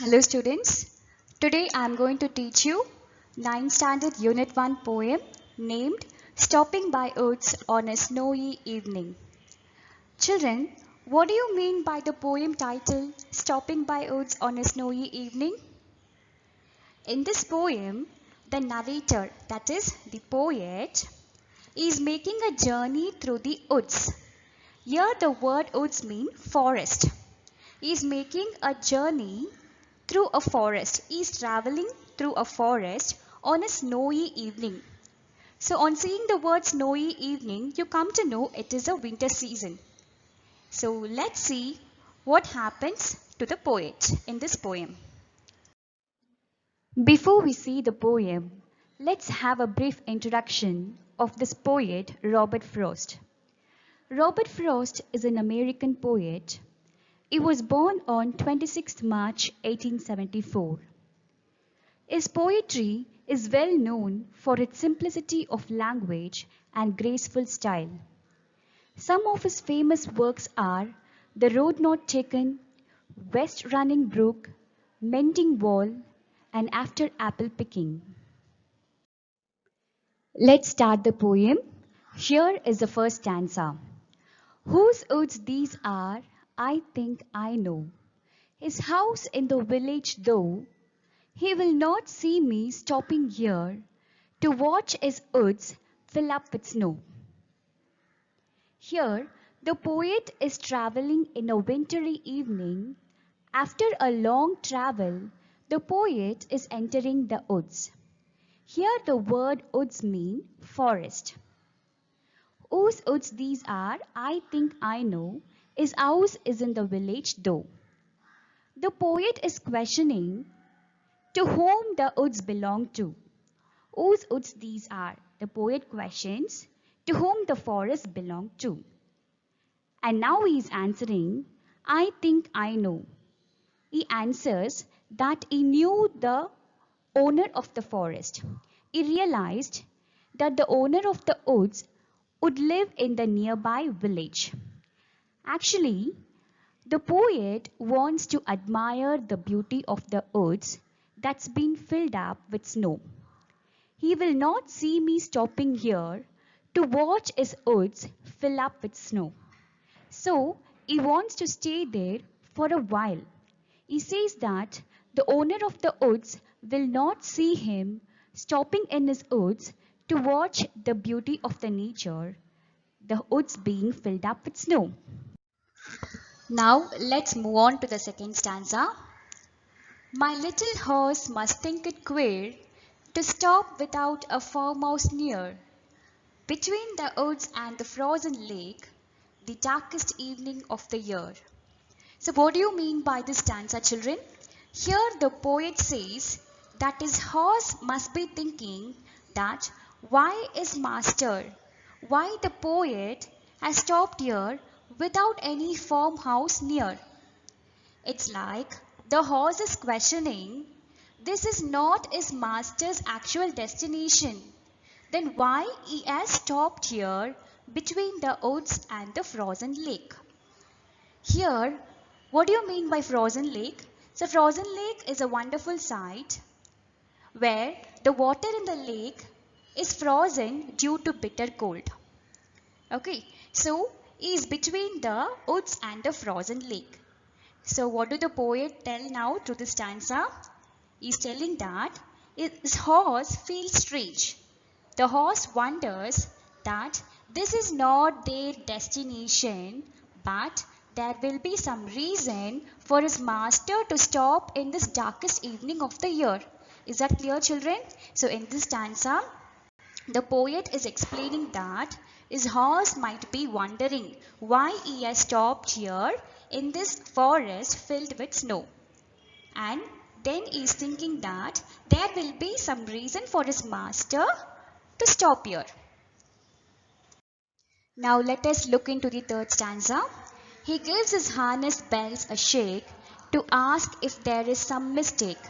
Hello students, today I am going to teach you 9th standard unit 1 poem named Stopping by Woods on a Snowy Evening. Children, what do you mean by the poem title Stopping by Woods on a Snowy Evening? In this poem, the narrator, that is the poet, is making a journey through the woods. Here the word woods means forest. He is making a journey through a forest. He is traveling through a forest on a snowy evening. So on seeing the word snowy evening, you come to know it is a winter season. So let's see what happens to the poet in this poem. Before we see the poem, let's have a brief introduction of this poet, Robert Frost. Robert Frost is an American poet. He was born on 26 March 1874. His poetry is well known for its simplicity of language and graceful style. Some of his famous works are The Road Not Taken, West Running Brook, Mending Wall, and After Apple Picking. Let's start the poem. Here is the first stanza. Whose woods these are, I think I know. His house in the village though, he will not see me stopping here to watch his woods fill up with snow. Here, the poet is traveling in a wintry evening. After a long travel, the poet is entering the woods. Here, the word woods mean forest. Whose woods these are, I think I know. His house is in the village though. The poet is questioning to whom the woods belong to. Whose woods these are? The poet questions to whom the forest belong to. And now he is answering, I think I know. He answers that he knew the owner of the forest. He realized that the owner of the woods would live in the nearby village. Actually, the poet wants to admire the beauty of the woods that's been filled up with snow. He will not see me stopping here to watch his woods fill up with snow. So he wants to stay there for a while. He says that the owner of the woods will not see him stopping in his woods to watch the beauty of the nature, the woods being filled up with snow. Now let's move on to the second stanza. My little horse must think it queer to stop without a farmhouse near. Between the woods and the frozen lake, the darkest evening of the year. So what do you mean by this stanza, children? Here the poet says that his horse must be thinking that why is master, why the poet has stopped here without any farmhouse near. It's like the horse is questioning, this is not his master's actual destination. Then why he has stopped here between the woods and the frozen lake? Here, what do you mean by frozen lake? So frozen lake is a wonderful sight where the water in the lake is frozen due to bitter cold. Okay, so he is between the woods and the frozen lake. So what do the poet tell now through the stanza? He is telling that his horse feels strange. The horse wonders that this is not their destination, but there will be some reason for his master to stop in this darkest evening of the year. Is that clear, children? So in this stanza, the poet is explaining that his horse might be wondering why he has stopped here in this forest filled with snow. And then he is thinking that there will be some reason for his master to stop here. Now let us look into the third stanza. He gives his harness bells a shake to ask if there is some mistake.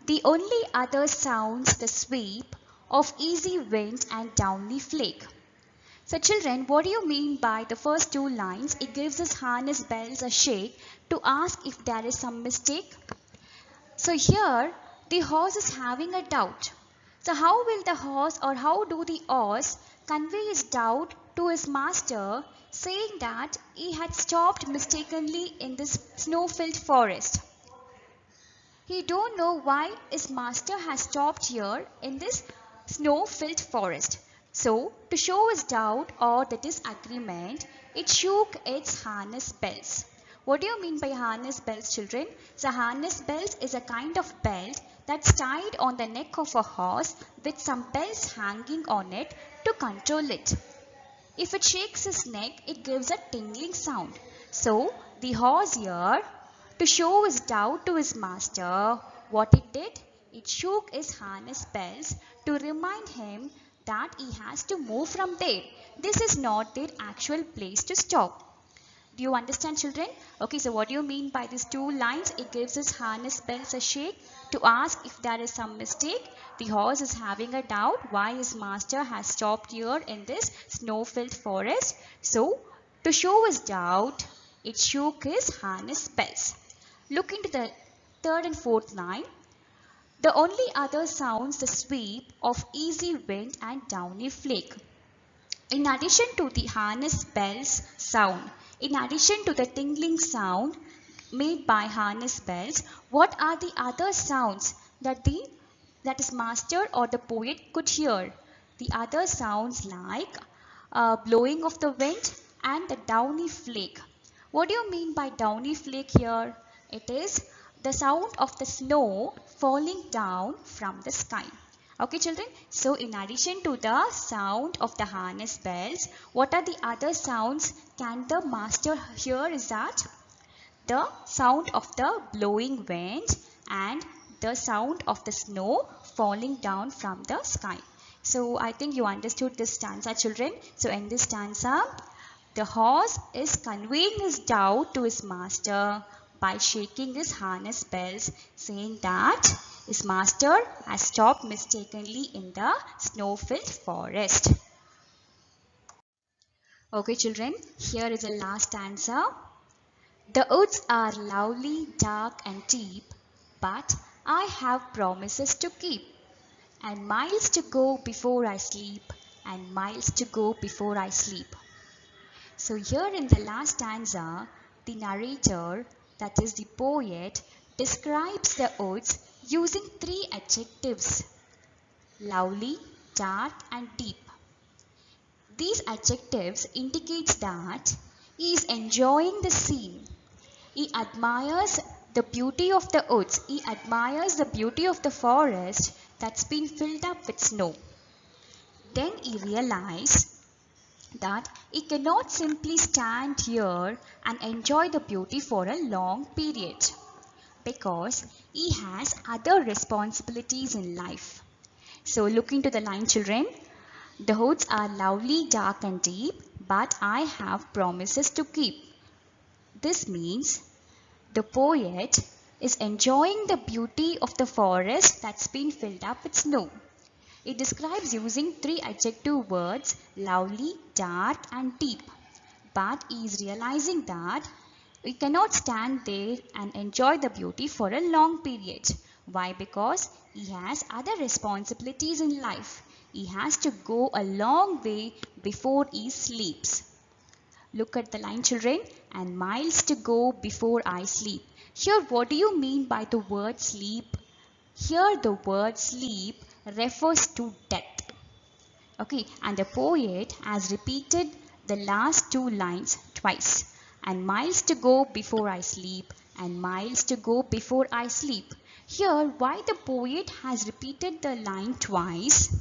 The only other sounds the sweep of easy wind and downy flake. So children, what do you mean by the first two lines? He gives his harness bells a shake to ask if there is some mistake. So here the horse is having a doubt. So how will the horse, or how do the horse convey his doubt to his master, saying that he had stopped mistakenly in this snow-filled forest? He don't know why his master has stopped here in this snow-filled forest. So to show his doubt or the disagreement, it shook its harness bells. What do you mean by harness bells, children? So harness bells is a kind of belt that's tied on the neck of a horse with some bells hanging on it to control it. If it shakes his neck, it gives a tingling sound. So the horse here, to show his doubt to his master, what it did? It shook his harness bells to remind him that he has to move from there. This is not their actual place to stop. Do you understand, children? Okay, so what do you mean by these two lines? It gives his harness bells a shake to ask if there is some mistake. The horse is having a doubt why his master has stopped here in this snow-filled forest. So, to show his doubt, it shook his harness bells. Look into the third and fourth line. The only other sounds the sweep of easy wind and downy flake. In addition to the harness bells sound, in addition to the tingling sound made by harness bells, what are the other sounds that his master or the poet could hear? The other sounds like blowing of the wind and the downy flake. What do you mean by downy flake here? It is the sound of the snow falling down from the sky. Okay, children, so in addition to the sound of the harness bells, what are the other sounds can the master hear? Is that the sound of the blowing wind and the sound of the snow falling down from the sky. So I think you understood this stanza, children. So in this stanza, the horse is conveying his doubt to his master by shaking his harness bells, saying that his master has stopped mistakenly in the snow-filled forest. Okay, children, here is the last stanza. The woods are lovely, dark and deep, but I have promises to keep, and miles to go before I sleep, and miles to go before I sleep. So here in the last stanza, the narrator, that is the poet, describes the woods using three adjectives: lovely, dark and deep. These adjectives indicates that he is enjoying the scene. He admires the beauty of the woods. He admires the beauty of the forest that's been filled up with snow. Then he realized that he cannot simply stand here and enjoy the beauty for a long period because he has other responsibilities in life. So look into the line, children. The woods are lovely, dark and deep, but I have promises to keep. This means the poet is enjoying the beauty of the forest that's been filled up with snow. It describes using three adjective words: lovely, dark and deep. But he is realizing that we cannot stand there and enjoy the beauty for a long period. Why? Because he has other responsibilities in life. He has to go a long way before he sleeps. Look at the line, children. And miles to go before I sleep. Here, what do you mean by the word sleep? Here the word sleep refers to death. Okay, and the poet has repeated the last two lines twice. And miles to go before I sleep, and miles to go before I sleep. Here, why the poet has repeated the line twice?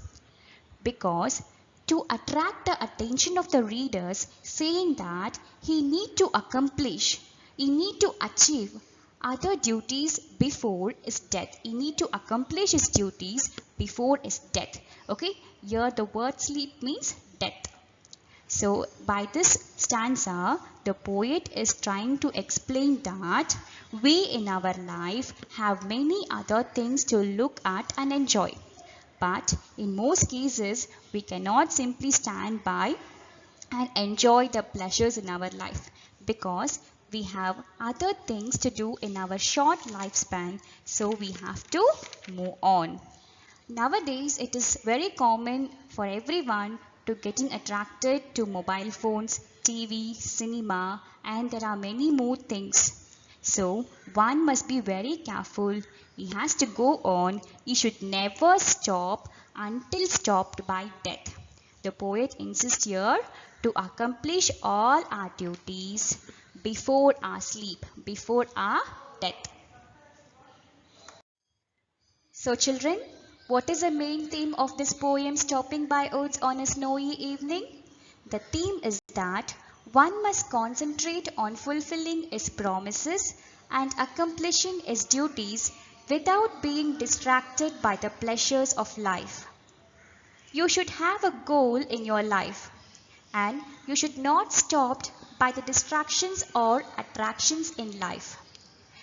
Because to attract the attention of the readers, saying that he need to accomplish, he need to achieve other duties before his death. He need to accomplish his duties before his death. Okay, here the word sleep means death. So by this stanza, the poet is trying to explain that we in our life have many other things to look at and enjoy. But in most cases, we cannot simply stand by and enjoy the pleasures in our life because We have other things to do in our short lifespan, so we have to move on. Nowadays, it is very common for everyone to getting attracted to mobile phones, TV, cinema, and there are many more things. So, one must be very careful. He has to go on. He should never stop until stopped by death. The poet insists here to accomplish all our duties before our sleep, before our death. So children, what is the main theme of this poem Stopping by Woods on a Snowy Evening? The theme is that one must concentrate on fulfilling his promises and accomplishing his duties without being distracted by the pleasures of life. You should have a goal in your life and you should not stop by the distractions or attractions in life.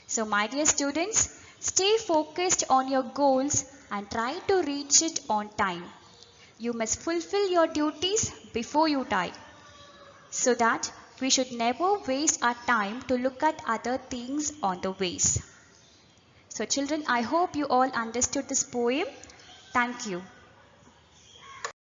So my dear students, stay focused on your goals and try to reach it on time. You must fulfill your duties before you die, so that we should never waste our time to look at other things on the ways. So children, I hope you all understood this poem. Thank you.